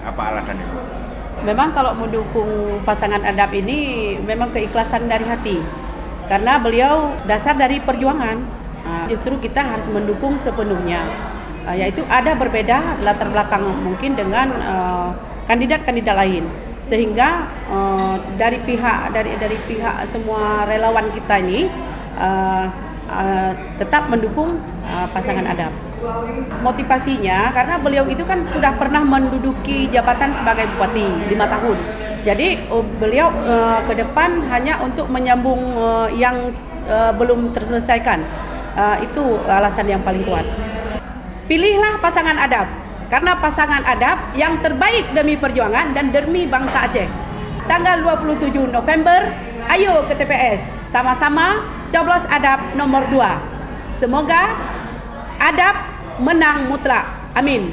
Apa alasan itu? Memang kalau mendukung pasangan Adap ini memang keikhlasan dari hati. Karena beliau dasar dari perjuangan. Justru kita harus mendukung sepenuhnya. Yaitu ada berbeda latar belakang mungkin dengan kandidat-kandidat lain. Sehingga dari pihak semua relawan kita ini tetap mendukung pasangan Adap. Motivasinya karena beliau itu kan sudah pernah menduduki jabatan sebagai bupati 5 tahun. Jadi beliau ke depan hanya untuk menyambung yang belum terselesaikan. Itu alasan yang paling kuat. Pilihlah pasangan Adap karena pasangan Adap yang terbaik demi perjuangan dan demi bangsa Aceh. Tanggal 27 November, ayo ke TPS sama-sama coblos Adap nomor 2. Semoga Adap menang mutlak. Amin.